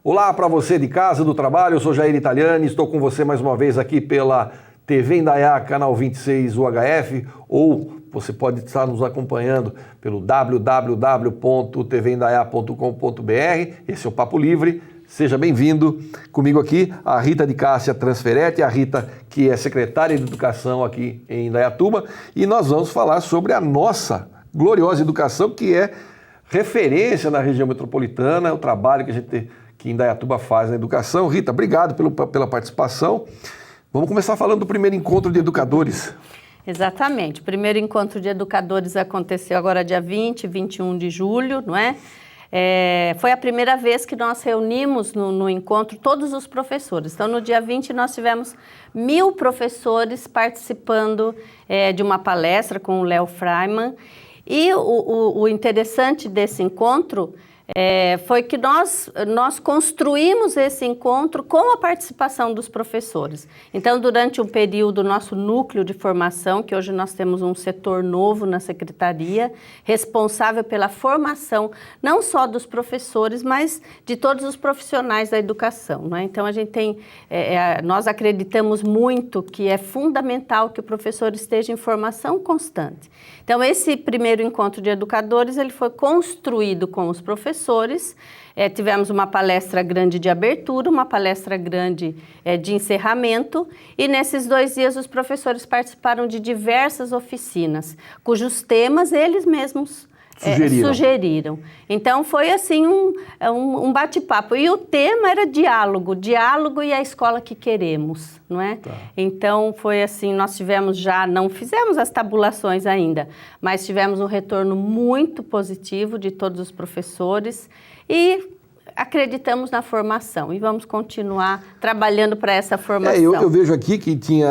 Olá para você de casa, do trabalho, eu sou Jair Italiani, estou com você mais uma vez aqui pela TV Indaiá, canal 26 UHF, ou você pode estar nos acompanhando pelo www.tvindaiá.com.br, esse é o Papo Livre, seja bem-vindo. Comigo aqui a Rita de Cássia Transferetti, a Rita que é secretária de Educação aqui em Indaiatuba, e nós vamos falar sobre a nossa gloriosa educação, que é referência na região metropolitana, o trabalho que a gente que Indaiatuba faz na educação. Rita, obrigado pela participação. Vamos começar falando do primeiro encontro de educadores. Exatamente. O primeiro encontro de educadores aconteceu agora dia 20 e 21 de julho, não é? Foi a primeira vez que nós reunimos no encontro todos os professores. Então, no dia 20, nós tivemos 1000 professores participando de uma palestra com o Léo Freiman. E o interessante desse encontro foi que nós construímos esse encontro com a participação dos professores. Então, durante um período, nosso núcleo de formação, que hoje nós temos um setor novo na secretaria, responsável pela formação, não só dos professores, mas de todos os profissionais da educação, não é? Então, a gente tem, nós acreditamos muito que é fundamental que o professor esteja em formação constante. Então, esse primeiro encontro de educadores, ele foi construído com os professores. Tivemos uma palestra grande de abertura, uma palestra grande de encerramento, e nesses 2 dias os professores participaram de diversas oficinas, cujos temas eles mesmos sugeriram. Então foi assim um bate-papo, e o tema era diálogo e a escola que queremos, não é? Tá. Então foi assim, nós tivemos não fizemos as tabulações ainda, mas tivemos um retorno muito positivo de todos os professores e acreditamos na formação e vamos continuar trabalhando para essa formação. Eu vejo aqui que tinha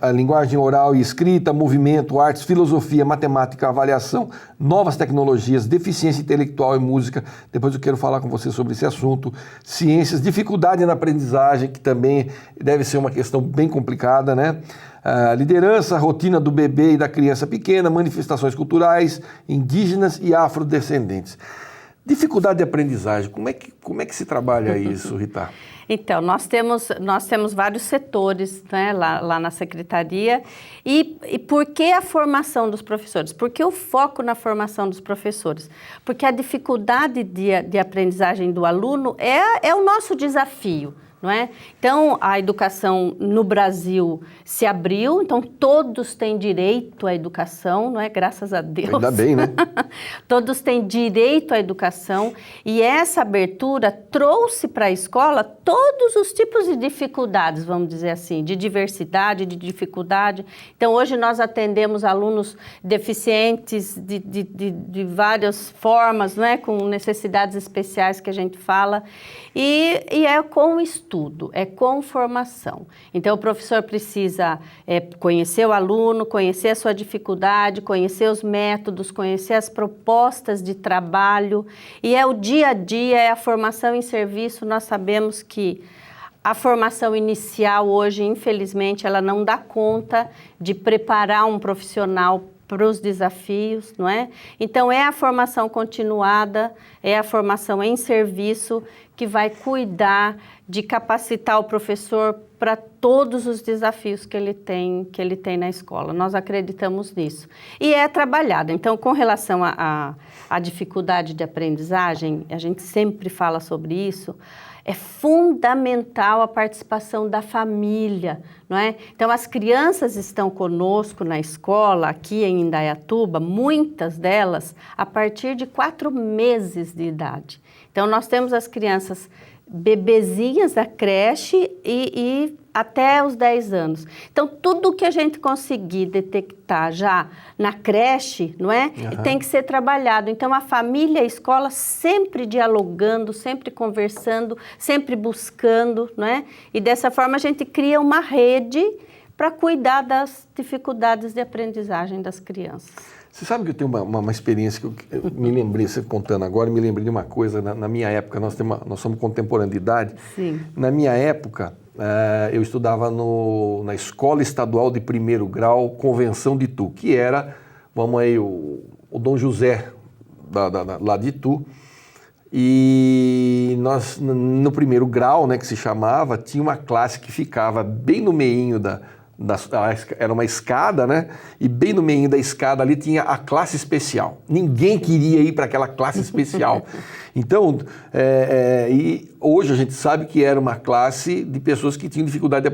a linguagem oral e escrita, movimento, artes, filosofia, matemática, avaliação, novas tecnologias, deficiência intelectual e música. Depois eu quero falar com você sobre esse assunto. Ciências, dificuldade na aprendizagem, que também deve ser uma questão bem complicada, né? Liderança, rotina do bebê e da criança pequena, manifestações culturais, indígenas e afrodescendentes. Dificuldade de aprendizagem, como é que se trabalha isso, Rita? Então, nós temos vários setores, né, lá na secretaria. E por que a formação dos professores? Por que o foco na formação dos professores? Porque a dificuldade de aprendizagem do aluno é o nosso desafio. Não é? Então, a educação no Brasil se abriu, então todos têm direito à educação, não é? Graças a Deus. Ainda bem, né? Todos têm direito à educação, e essa abertura trouxe para a escola todos os tipos de dificuldades, vamos dizer assim, de diversidade, de dificuldade. Então, hoje nós atendemos alunos deficientes de várias formas, não é? Com necessidades especiais que a gente fala, e é com estudo, é com formação. Então, o professor precisa conhecer o aluno, conhecer a sua dificuldade, conhecer os métodos, conhecer as propostas de trabalho, e é o dia a dia, é a formação em serviço. Nós sabemos que a formação inicial hoje, infelizmente, ela não dá conta de preparar um profissional para os desafios, não é? Então, é a formação continuada, é a formação em serviço que vai cuidar de capacitar o professor para todos os desafios que ele tem na escola. Nós acreditamos nisso. E é trabalhado. Então, com relação à dificuldade de aprendizagem, a gente sempre fala sobre isso, é fundamental a participação da família, não é? Então, as crianças estão conosco na escola, aqui em Indaiatuba, muitas delas a partir de 4 meses de idade. Então, nós temos as crianças bebezinhas da creche e até os 10 anos. Então, tudo que a gente conseguir detectar já na creche, não é? Uhum. Tem que ser trabalhado. Então, a família e a escola sempre dialogando, sempre conversando, sempre buscando, não é? E dessa forma a gente cria uma rede para cuidar das dificuldades de aprendizagem das crianças. Você sabe que eu tenho uma experiência que eu me lembrei, você contando agora, me lembrei de uma coisa. Na minha época, nós somos contemporâneos de idade. Sim. Na minha época, eu estudava na Escola Estadual de Primeiro Grau, Convenção de Itu, que era, vamos aí, o Dom José, lá de Itu. E nós, no primeiro grau, né, que se chamava, tinha uma classe que ficava bem no meinho era uma escada, né? E bem no meio da escada ali tinha a classe especial. Ninguém queria ir para aquela classe especial. Então, e hoje a gente sabe que era uma classe de pessoas que tinham dificuldade de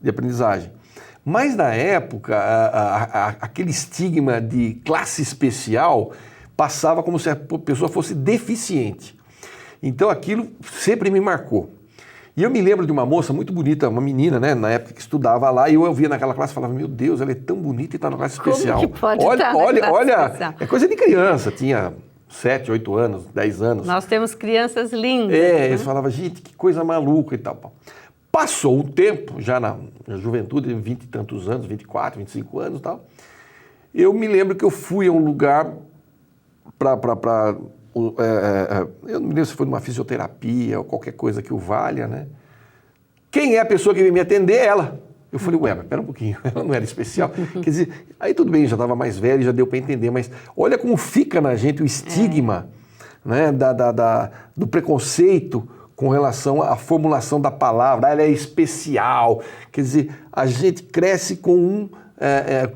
aprendizagem. Mas na época, aquele estigma de classe especial passava como se a pessoa fosse deficiente. Então aquilo sempre me marcou. E eu me lembro de uma moça muito bonita, uma menina, né, na época que estudava lá, e eu via naquela classe e falava, meu Deus, ela é tão bonita e está na classe especial. Como que pode estar na classe especial? É coisa de criança, tinha 7, 8 anos, 10 anos. Nós temos crianças lindas. Né? Eles falavam, gente, que coisa maluca e tal. Passou o tempo, já na juventude, 20 e tantos anos, 24, 25 anos e tal, eu me lembro que eu fui a um lugar eu não me lembro se foi numa fisioterapia ou qualquer coisa que o valha, né? Quem é a pessoa que veio me atender? Ela. Eu falei, ué, mas pera um pouquinho, ela não era especial. Quer dizer, aí tudo bem, já estava mais velho, já deu para entender, mas olha como fica na gente o estigma, né, do preconceito com relação à formulação da palavra. Ela é especial. Quer dizer, a gente cresce com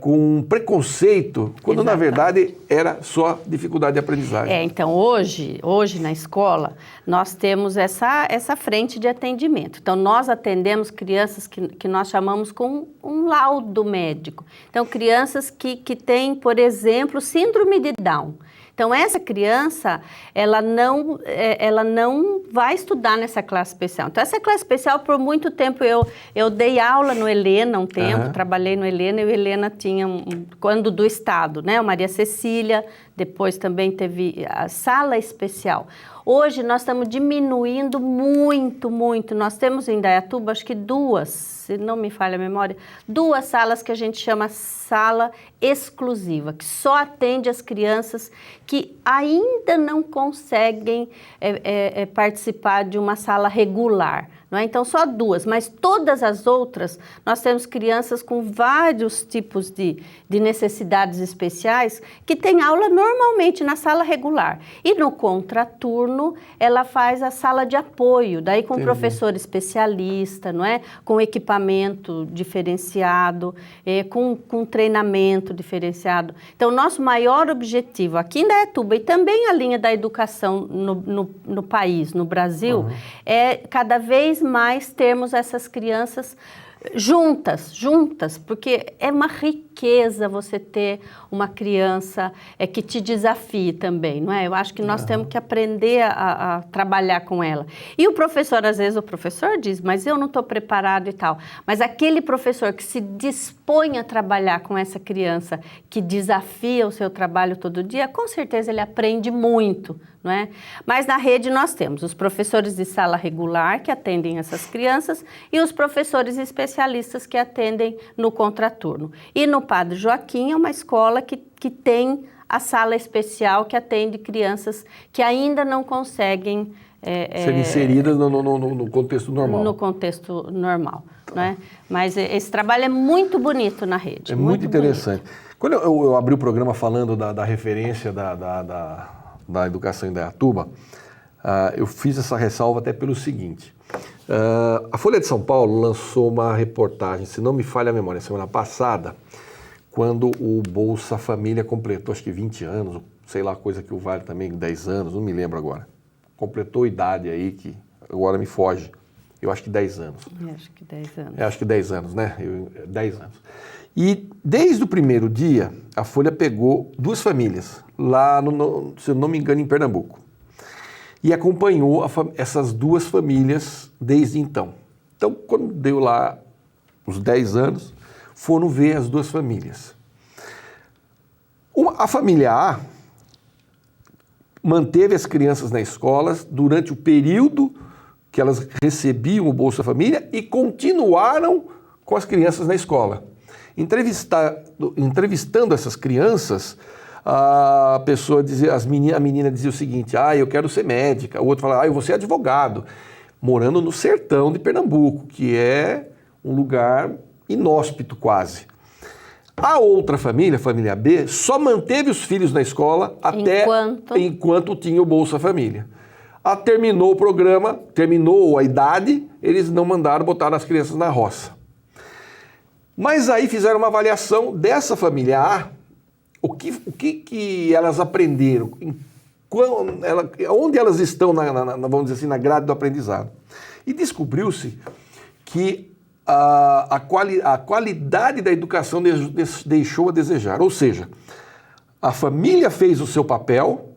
um preconceito, quando na verdade era só dificuldade de aprendizagem. Então hoje na escola, nós temos essa frente de atendimento. Então nós atendemos crianças que nós chamamos com um laudo médico. Então crianças que têm, por exemplo, síndrome de Down. Então, essa criança, ela não vai estudar nessa classe especial. Então, essa classe especial, por muito tempo, eu dei aula no Helena um tempo, trabalhei no Helena, e o Helena tinha, quando do Estado, né? O Maria Cecília, depois também teve a sala especial. Hoje, nós estamos diminuindo muito, muito. Nós temos em Indaiatuba, acho que 2, se não me falha a memória, 2 salas que a gente chama sala exclusiva, que só atende as crianças que ainda não conseguem participar de uma sala regular. Não é? Então, só 2, mas todas as outras, nós temos crianças com vários tipos de necessidades especiais que têm aula normalmente na sala regular. E no contraturno, ela faz a sala de apoio, daí com professor especialista, não é? Com equipamento diferenciado, com treinamento diferenciado. Então, nosso maior objetivo aqui em Indaiatuba e também a linha da educação no país, no Brasil, é cada vez mais termos essas crianças juntas, porque é uma riqueza você ter uma criança que te desafie também, não é? Eu acho que nós temos que aprender a trabalhar com ela. E o professor, às vezes o professor diz, mas eu não estou preparado e tal. Mas aquele professor que se dispõe a trabalhar com essa criança, que desafia o seu trabalho todo dia, com certeza ele aprende muito, não é? Mas na rede nós temos os professores de sala regular que atendem essas crianças e os professores especialistas que atendem no contraturno. E no Padre Joaquim é uma escola que tem a sala especial que atende crianças que ainda não conseguem ser inseridas no contexto normal. No contexto normal, não é? Mas esse trabalho é muito bonito na rede. É muito interessante. Bonito. Quando eu abri o programa falando da referência da educação em Indaiatuba, eu fiz essa ressalva até pelo seguinte. A Folha de São Paulo lançou uma reportagem, se não me falha a memória, semana passada, quando o Bolsa Família completou, acho que 20 anos, sei lá, coisa que o Vale também, 10 anos, não me lembro agora. Completou idade aí que agora me foge. Eu acho que 10 anos. Acho que 10 anos. Acho que 10 anos, né? 10 anos. E desde o primeiro dia, a Folha pegou 2 famílias, lá, se eu não me engano, em Pernambuco. E acompanhou essas 2 famílias desde então. Então, quando deu lá os 10 anos, foram ver as 2 famílias. A família A manteve as crianças na escola durante o período que elas recebiam o Bolsa Família e continuaram com as crianças na escola. Entrevistando essas crianças, a pessoa dizia, a menina dizia o seguinte, eu quero ser médica, o outro falava, eu vou ser advogado, morando no sertão de Pernambuco, que é um lugar inóspito quase. A outra família, a família B, só manteve os filhos na escola até enquanto tinha o Bolsa Família. terminou o programa, terminou a idade, eles não mandaram botar as crianças na roça. Mas aí fizeram uma avaliação dessa família A, o que elas aprenderam, onde elas estão, vamos dizer assim, na grade do aprendizado. E descobriu-se que a qualidade da educação deixou a desejar. Ou seja, a família fez o seu papel,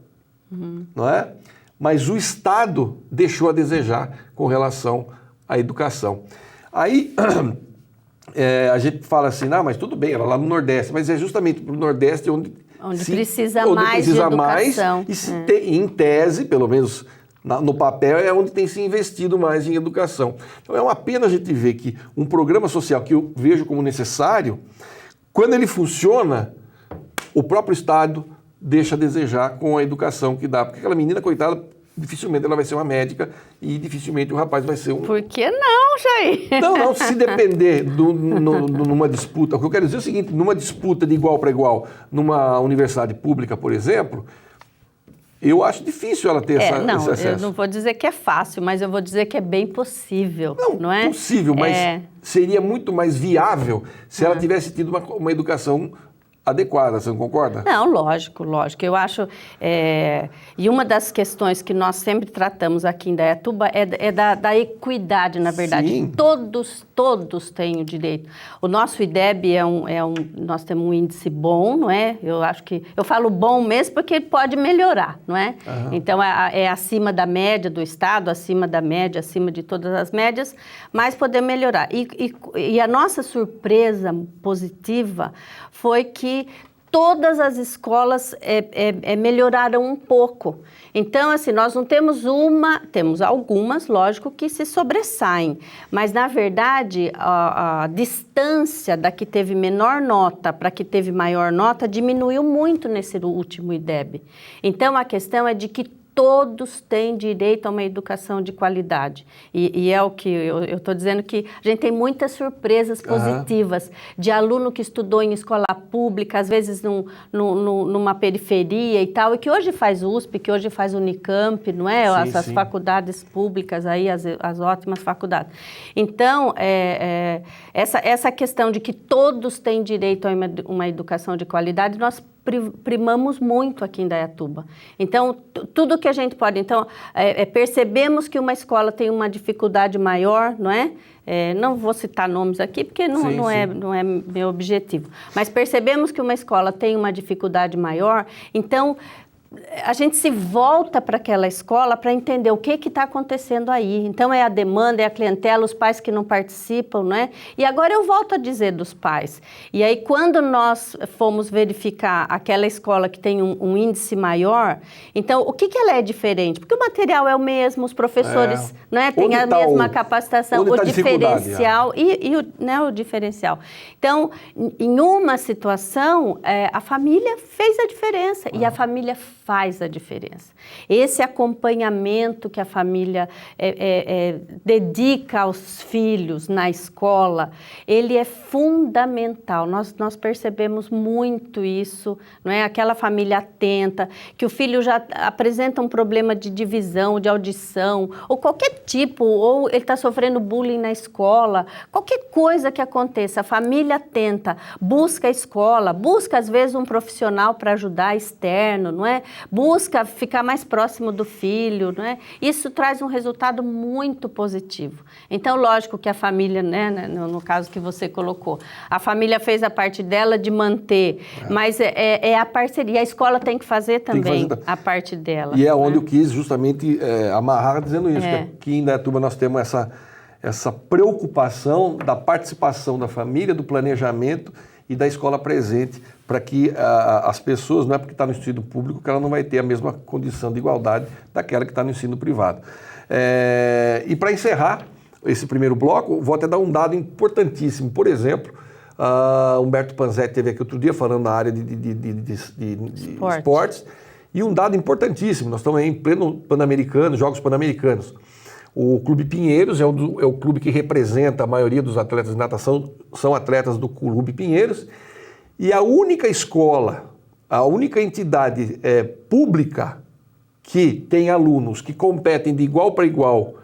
não é? Mas o Estado deixou a desejar com relação à educação. Aí a gente fala assim, mas tudo bem, ela lá no Nordeste, mas é justamente para o Nordeste onde precisa mais de educação. Em tese, pelo menos no papel, é onde tem se investido mais em educação. Então é uma pena a gente ver que um programa social que eu vejo como necessário, quando ele funciona, o próprio Estado deixa a desejar com a educação que dá. Porque aquela menina, coitada, dificilmente ela vai ser uma médica e dificilmente o rapaz vai ser um... Por que não, Jair? Não, se depender numa disputa... O que eu quero dizer é o seguinte, numa disputa de igual para igual, numa universidade pública, por exemplo, eu acho difícil ela ter esse acesso. Eu não vou dizer que é fácil, mas eu vou dizer que é bem possível, não é? Possível, mas seria muito mais viável se ela tivesse tido uma educação adequada, você não concorda? Não, lógico. Eu acho, e uma das questões que nós sempre tratamos aqui em Indaiatuba é da equidade, na verdade. Sim. Todos têm o direito. O nosso IDEB nós temos um índice bom, não é? Eu acho que, eu falo bom mesmo porque ele pode melhorar, não é? Uhum. Então, é acima da média do Estado, acima da média, acima de todas as médias, mas poder melhorar. E a nossa surpresa positiva foi que todas as escolas melhoraram um pouco. Então, assim, nós não temos temos algumas, lógico, que se sobressaem, mas, na verdade, a distância da que teve menor nota para que teve maior nota diminuiu muito nesse último IDEB. Então, a questão é de que todos têm direito a uma educação de qualidade. E é o que eu estou dizendo, que a gente tem muitas surpresas positivas de aluno que estudou em escola pública, às vezes numa periferia e tal, e que hoje faz USP, que hoje faz Unicamp, não é? Essas faculdades públicas aí, as ótimas faculdades. Então, essa questão de que todos têm direito a uma educação de qualidade, nós primamos muito aqui em Indaiatuba. Então, tudo que a gente pode... Então, percebemos que uma escola tem uma dificuldade maior, não é? Não vou citar nomes aqui, porque não é meu objetivo. Mas percebemos que uma escola tem uma dificuldade maior, então... a gente se volta para aquela escola para entender o que está acontecendo aí. Então, é a demanda, é a clientela, os pais que não participam, não é? E agora eu volto a dizer dos pais. E aí, quando nós fomos verificar aquela escola que tem um índice maior, então, o que ela é diferente? Porque o material é o mesmo, os professores não é? Têm a mesma capacitação, o diferencial o diferencial. Então, em uma situação, a família fez a diferença e a família faz a diferença. Esse acompanhamento que a família dedica aos filhos na escola, ele é fundamental. Nós percebemos muito isso, não é? Aquela família atenta, que o filho já apresenta um problema de divisão, de audição, ou qualquer tipo, ou ele está sofrendo bullying na escola, qualquer coisa que aconteça, a família atenta, busca a escola, busca às vezes um profissional para ajudar externo, não é? Busca ficar mais próximo do filho, não é? Isso traz um resultado muito positivo. Então, lógico que a família, né, no caso que você colocou, a família fez a parte dela de manter, mas é a parceria. A escola tem que fazer também a parte dela. E é onde eu quis justamente amarrar dizendo isso, que aqui em Indaiatuba nós temos essa preocupação da participação da família, do planejamento e da escola presente, para que as pessoas, não é porque está no ensino público que ela não vai ter a mesma condição de igualdade daquela que está no ensino privado. E para encerrar esse primeiro bloco, vou até dar um dado importantíssimo. Por exemplo, Humberto Panzetti esteve aqui outro dia falando na área de esportes, e um dado importantíssimo, nós estamos aí em pleno Pan-Americano, Jogos Pan-Americanos. O Clube Pinheiros é o clube que representa a maioria dos atletas de natação, são atletas do Clube Pinheiros, e a única escola, a única entidade pública que tem alunos que competem de igual para igual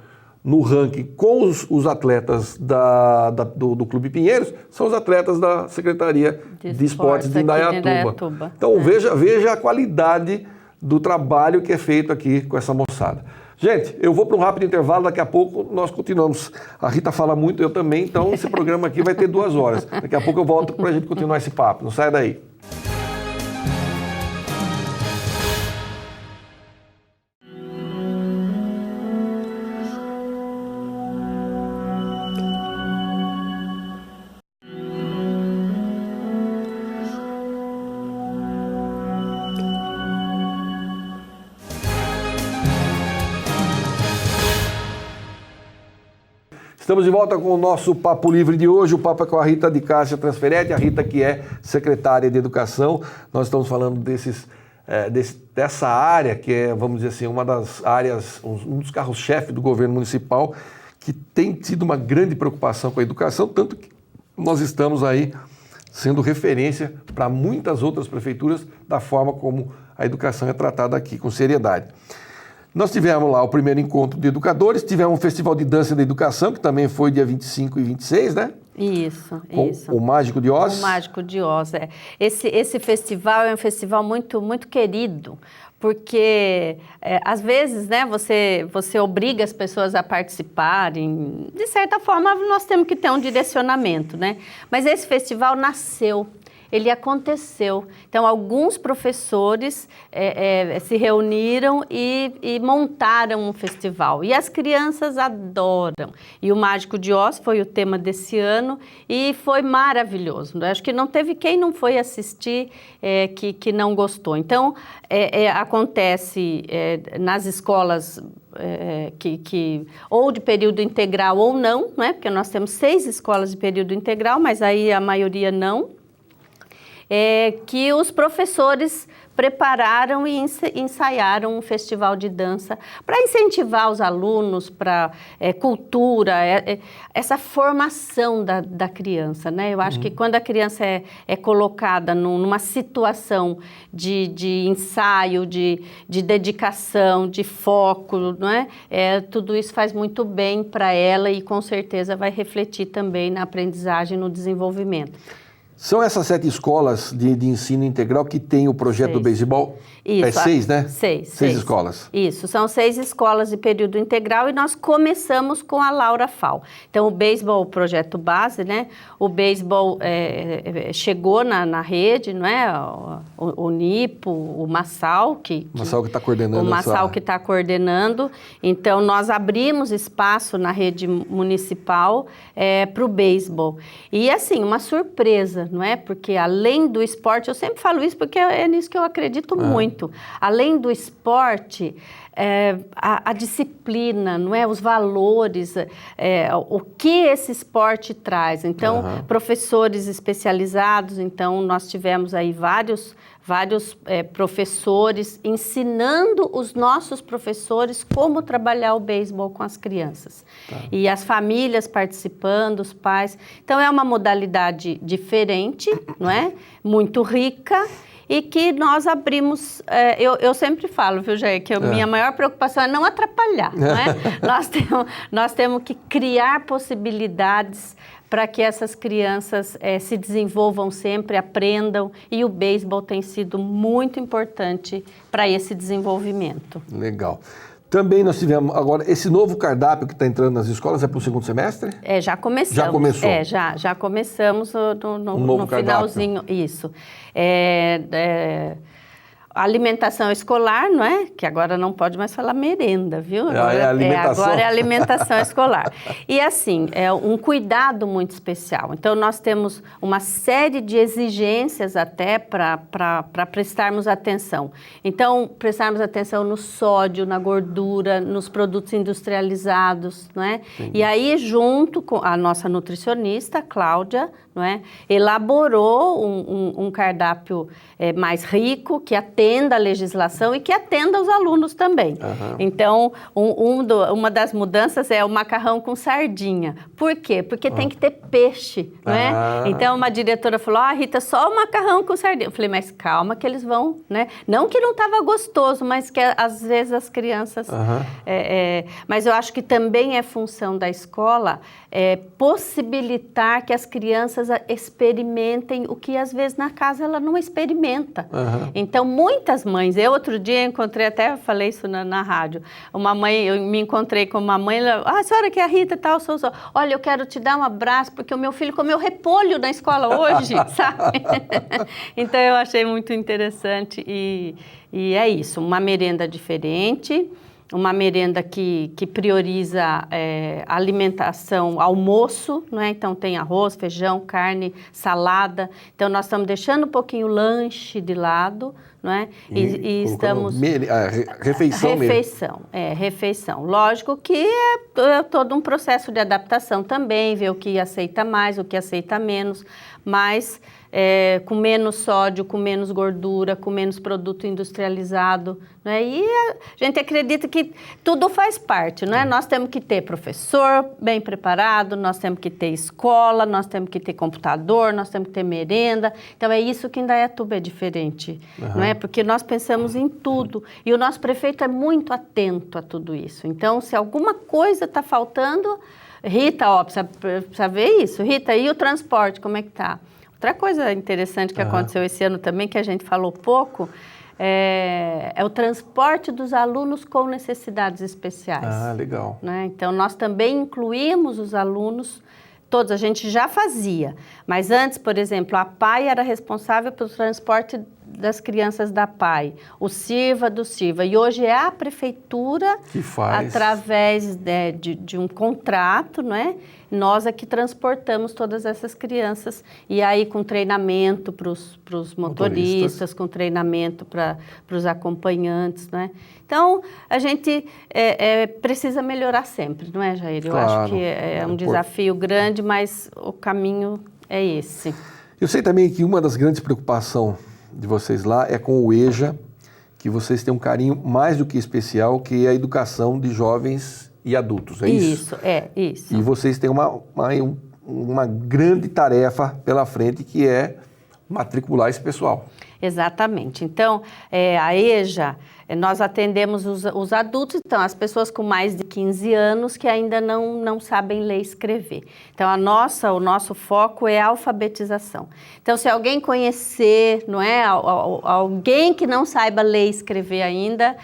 no ranking com os atletas do Clube Pinheiros, são os atletas da Secretaria de Esportes de Indaiatuba. Então veja a qualidade do trabalho que é feito aqui com essa moçada. Gente, eu vou para um rápido intervalo, daqui a pouco nós continuamos. A Rita fala muito, eu também, então esse programa aqui vai ter 2 horas. Daqui a pouco eu volto para a gente continuar esse papo. Não sai daí. Estamos de volta com o nosso Papo Livre de hoje. O papo é com a Rita de Cássia Transferetti, a Rita que é secretária de Educação. Nós estamos falando dessa área que é, vamos dizer assim, uma das áreas, um dos carros-chefe do governo municipal, que tem tido uma grande preocupação com a educação, tanto que nós estamos aí sendo referência para muitas outras prefeituras da forma como a educação é tratada aqui, com seriedade. Nós tivemos lá o primeiro encontro de educadores, tivemos um festival de dança da educação, que também foi dia 25 e 26, né? Isso. O Mágico de Oz. O Mágico de Oz, é. Esse festival é um festival muito, muito querido, porque às vezes, né, você obriga as pessoas a participarem. De certa forma, nós temos que ter um direcionamento, né? Mas esse festival nasceu. Ele aconteceu. Então, alguns professores se reuniram e montaram um festival. E as crianças adoram. E o Mágico de Oz foi o tema desse ano e foi maravilhoso. Acho que não teve quem não foi assistir que não gostou. Então, acontece nas escolas ou de período integral ou não, né? Porque nós temos 6 escolas de período integral, mas aí a maioria não. Que os professores prepararam e ensaiaram um festival de dança para incentivar os alunos para cultura, essa formação da criança, né? Eu acho que quando a criança é colocada numa situação de ensaio, de dedicação, de foco, não é? Tudo isso faz muito bem para ela e com certeza vai refletir também na aprendizagem, no desenvolvimento. São essas 7 escolas de ensino integral que tem o projeto do beisebol? Isso. 6, né? 6 escolas. Isso, são 6 escolas de período integral e nós começamos com a Laura Fal. Então, o beisebol, o projeto base, né? O beisebol chegou na rede, não é? O Nipo, o Massal, o Massal que está coordenando. O Massal que está coordenando. Então, nós abrimos espaço na rede municipal para o beisebol. E, assim, uma surpresa, não é? Porque, além do esporte, eu sempre falo isso porque é nisso que eu acredito muito. Além do esporte, a disciplina, não é? Os valores, o que esse esporte traz. Então, professores especializados, então nós tivemos aí vários professores ensinando os nossos professores como trabalhar o beisebol com as crianças. E as famílias participando, os pais. Então, é uma modalidade diferente, não é? Muito rica. E que nós abrimos, eu sempre falo, viu, Jair, que a minha maior preocupação é não atrapalhar, não é? Nós temos que criar possibilidades para que essas crianças se desenvolvam sempre, aprendam, e o beisebol tem sido muito importante para esse desenvolvimento. Legal. Também nós tivemos, agora, esse novo cardápio que está entrando nas escolas é para o 2º semestre? Já começamos. Já começou? Já começamos no finalzinho, isso. Alimentação escolar, não é? Que agora não pode mais falar merenda, viu? Agora é alimentação escolar. E assim, é um cuidado muito especial. Então, nós temos uma série de exigências até para prestarmos atenção. Então, prestarmos atenção no sódio, na gordura, nos produtos industrializados, não é? Sim. E aí, junto com a nossa nutricionista, Cláudia, não é? Elaborou um cardápio mais rico, que atenda a legislação e que atenda os alunos também. Uhum. Então, uma das mudanças é o macarrão com sardinha. Por quê? Porque tem que ter peixe, não é? Então, uma diretora falou, Rita, só o macarrão com sardinha. Eu falei, mas calma que eles vão, né? Não que não estava gostoso, mas que às vezes as crianças... mas eu acho que também é função da escola possibilitar que as crianças experimentem o que às vezes na casa ela não experimenta. Então, muitas mães, eu outro dia encontrei, até falei isso na rádio, uma mãe, eu me encontrei com uma mãe, ela, a senhora que é a Rita, tal, olha, eu quero te dar um abraço, porque o meu filho comeu repolho na escola hoje, sabe? Então, eu achei muito interessante e é isso, uma merenda diferente, uma merenda que prioriza a alimentação, almoço, não é? Então tem arroz, feijão, carne, salada. Então nós estamos deixando um pouquinho o lanche de lado, não é? E estamos... refeição mesmo. Refeição. Lógico que é todo um processo de adaptação também, ver o que aceita mais, o que aceita menos, mas... com menos sódio, com menos gordura, com menos produto industrializado, né? E a gente acredita que tudo faz parte, não é? Nós temos que ter professor bem preparado, nós temos que ter escola, nós temos que ter computador, nós temos que ter merenda. Então, é isso que em Indaiatuba é diferente, não é? Porque nós pensamos em tudo e o nosso prefeito é muito atento a tudo isso. Então, se alguma coisa está faltando, Rita, precisa ver isso. Rita, e o transporte, como é que está? Outra coisa interessante que aconteceu esse ano também, que a gente falou pouco, é o transporte dos alunos com necessidades especiais. Legal. Né? Então, nós também incluímos os alunos, todos, a gente já fazia, mas antes, por exemplo, a PAI era responsável pelo transporte das crianças da PAI, o Sirva do Sirva, e hoje é a prefeitura que faz, através de um contrato, não é? Nós aqui transportamos todas essas crianças, e aí com treinamento para os motoristas, com treinamento para os acompanhantes, não é? Então, a gente precisa melhorar sempre, não é, Jair? Eu acho que é um desafio grande, mas o caminho é esse. Eu sei também que uma das grandes preocupações de vocês lá é com o EJA, que vocês têm um carinho mais do que especial, que é a educação de jovens e adultos, é isso? Isso. E vocês têm uma grande tarefa pela frente, que é matricular esse pessoal. Exatamente. Então, a EJA, nós atendemos os adultos, então, as pessoas com mais de 15 anos que ainda não sabem ler e escrever. Então, o nosso foco é a alfabetização. Então, se alguém conhecer, não é, alguém que não saiba ler e escrever ainda,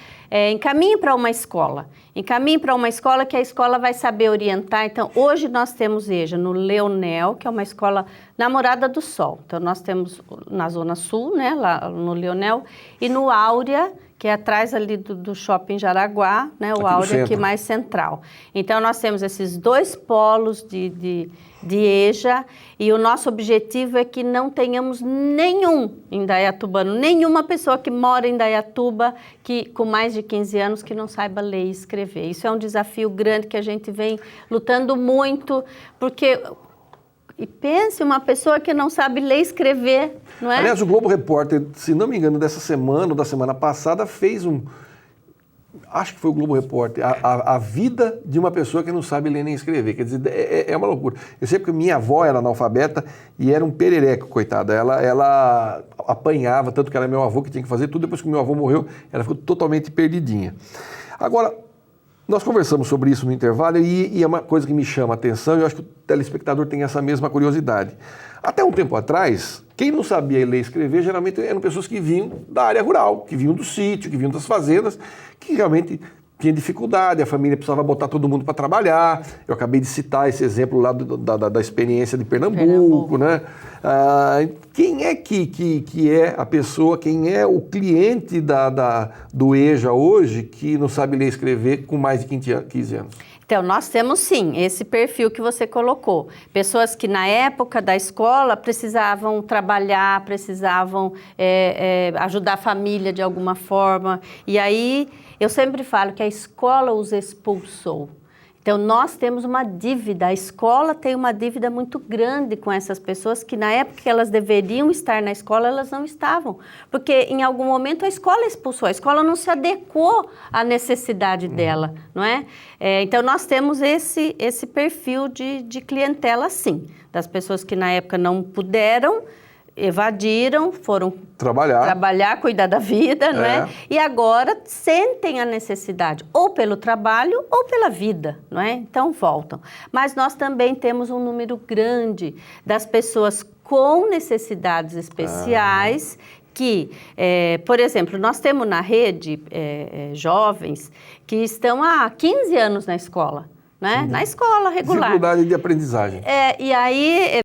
encaminhe para uma escola. Encaminhe para uma escola que a escola vai saber orientar. Então, hoje nós temos EJA no Leonel, que é uma escola na Morada do Sol. Então, nós temos na Zona Sul, né, lá no Leonel, e no Áurea, que é atrás ali do Shopping Jaraguá, né, o Áurea aqui mais central. Então, nós temos esses dois polos de EJA, e o nosso objetivo é que não tenhamos nenhum indaiatubano, nenhuma pessoa que mora em Indaiatuba com mais de 15 anos que não saiba ler e escrever. Isso é um desafio grande que a gente vem lutando muito, porque... E pense, uma pessoa que não sabe ler e escrever, não é? Aliás, o Globo Repórter, se não me engano, dessa semana ou da semana passada, fez acho que foi o Globo Repórter, a vida de uma pessoa que não sabe ler nem escrever. Quer dizer, é uma loucura. Eu sei porque minha avó era analfabeta e era um perereco, coitada. Ela apanhava, tanto que era meu avô que tinha que fazer tudo. Depois que meu avô morreu, ela ficou totalmente perdidinha. Agora, nós conversamos sobre isso no intervalo e é uma coisa que me chama a atenção, e eu acho que o telespectador tem essa mesma curiosidade. Até um tempo atrás, quem não sabia ler e escrever geralmente eram pessoas que vinham da área rural, que vinham do sítio, que vinham das fazendas, que realmente tinha dificuldade, a família precisava botar todo mundo para trabalhar. Eu acabei de citar esse exemplo lá da experiência de Pernambuco, né? Quem é que é a pessoa, quem é o cliente do EJA hoje que não sabe ler e escrever com mais de 15 anos? Então, nós temos sim esse perfil que você colocou. Pessoas que na época da escola precisavam trabalhar, precisavam ajudar a família de alguma forma. E aí, eu sempre falo que a escola os expulsou. Então, nós temos uma dívida, a escola tem uma dívida muito grande com essas pessoas que, na época que elas deveriam estar na escola, elas não estavam. Porque, em algum momento, a escola expulsou, a escola não se adequou à necessidade dela, não é? Então, nós temos esse perfil de clientela, sim, das pessoas que, na época, não puderam, evadiram, foram trabalhar, cuidar da vida, não é? E agora sentem a necessidade, ou pelo trabalho ou pela vida, não é? Então voltam. Mas nós também temos um número grande das pessoas com necessidades especiais que, por exemplo, nós temos na rede jovens que estão há 15 anos na escola. Né? Na escola regular. Dificuldade de aprendizagem. E aí,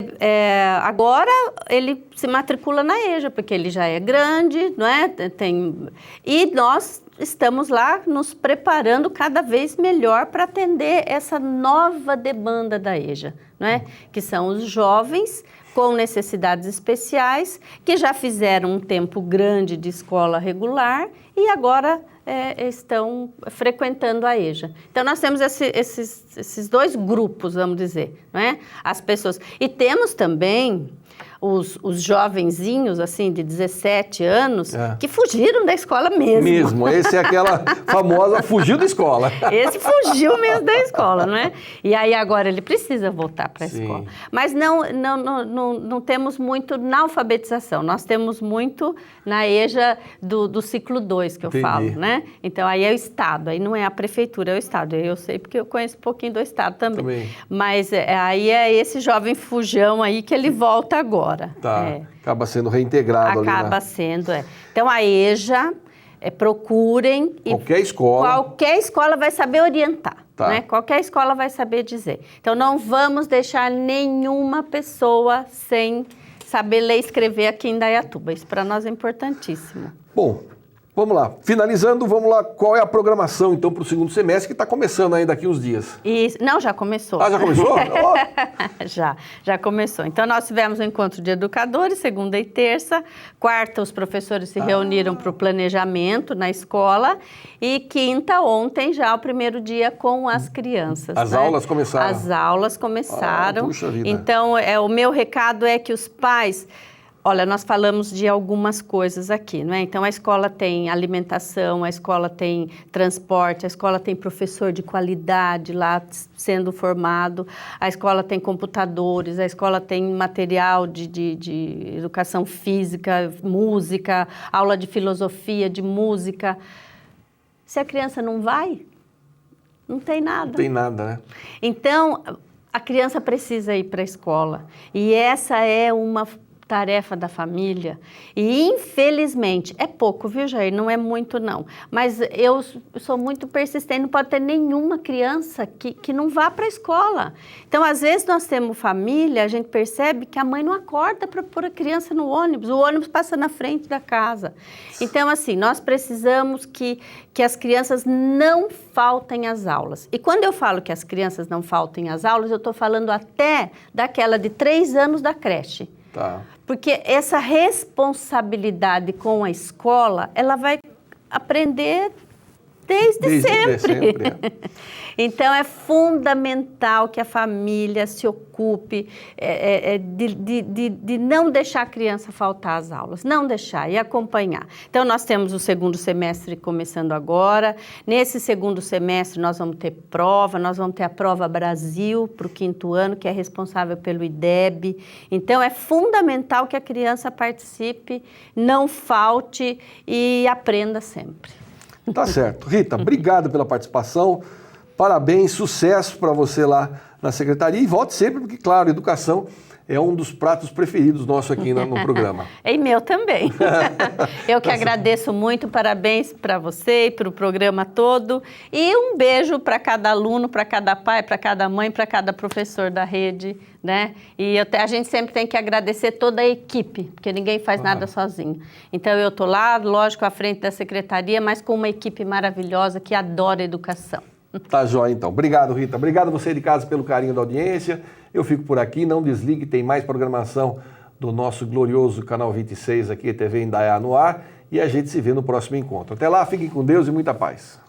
agora ele se matricula na EJA, porque ele já é grande, não é? E nós estamos lá nos preparando cada vez melhor para atender essa nova demanda da EJA, não é? Que são os jovens com necessidades especiais, que já fizeram um tempo grande de escola regular e agora estão frequentando a EJA. Então, nós temos esses dois grupos, vamos dizer, não é? As pessoas. E temos também os jovenzinhos, assim, de 17 anos, que fugiram da escola mesmo. Esse é aquela famosa fugiu da escola. Esse fugiu mesmo da escola, não é? E aí agora ele precisa voltar para a escola. Mas não temos muito na alfabetização, nós temos muito na EJA do ciclo 2, que eu falo, né? Então aí é o Estado, aí não é a prefeitura, é o Estado. Eu sei porque eu conheço um pouquinho do Estado também. Mas aí é esse jovem fujão aí que ele volta agora. Acaba sendo reintegrado ali. Acaba sendo, Então, a EJA, procurem... Qualquer escola vai saber orientar, né? Qualquer escola vai saber dizer. Então, não vamos deixar nenhuma pessoa sem saber ler e escrever aqui em Indaiatuba. Isso para nós é importantíssimo. Bom, vamos lá. Finalizando, vamos lá. Qual é a programação, então, para o segundo semestre, que está começando aí daqui uns dias? Não, já começou. Já começou? Já começou. Então, nós tivemos um encontro de educadores, segunda e terça. Quarta, os professores se reuniram para o planejamento na escola. E quinta, ontem, já o primeiro dia com as crianças. As aulas começaram? As aulas começaram. Puxa vida. Então, o meu recado é que os pais... Olha, nós falamos de algumas coisas aqui, não é? Então, a escola tem alimentação, a escola tem transporte, a escola tem professor de qualidade lá sendo formado, a escola tem computadores, a escola tem material de educação física, música, aula de filosofia, de música. Se a criança não vai, não tem nada. Não tem nada, né? Então, a criança precisa ir para a escola. E essa é uma tarefa da família, e infelizmente, é pouco, viu, Jair? Não é muito, não. Mas eu sou muito persistente, não pode ter nenhuma criança que não vá para a escola. Então, às vezes, nós temos família, a gente percebe que a mãe não acorda para pôr a criança no ônibus, o ônibus passa na frente da casa. Então, assim, nós precisamos que as crianças não faltem às aulas. E quando eu falo que as crianças não faltem às aulas, eu estou falando até daquela de 3 anos da creche. Porque essa responsabilidade com a escola, ela vai aprender desde sempre. Então, é fundamental que a família se ocupe de não deixar a criança faltar às aulas, não deixar e acompanhar. Então, nós temos o segundo semestre começando agora. Nesse segundo semestre, nós vamos ter prova, nós vamos ter a Prova Brasil para o 5º ano, que é responsável pelo IDEB. Então, é fundamental que a criança participe, não falte e aprenda sempre. Tá certo. Rita, obrigado pela participação. Parabéns, sucesso para você lá na secretaria e volte sempre, porque, claro, educação é um dos pratos preferidos nossos aqui no programa. E meu também. Eu que agradeço muito, parabéns para você e para o programa todo. E um beijo para cada aluno, para cada pai, para cada mãe, para cada professor da rede, né? E a gente sempre tem que agradecer toda a equipe, porque ninguém faz nada sozinho. Então, eu estou lá, lógico, à frente da secretaria, mas com uma equipe maravilhosa que adora educação. Tá jóia, então. Obrigado, Rita. Obrigado a você de casa pelo carinho da audiência. Eu fico por aqui, não desligue, tem mais programação do nosso glorioso Canal 26 aqui, TV Indaiá no ar, e a gente se vê no próximo encontro. Até lá, fiquem com Deus e muita paz.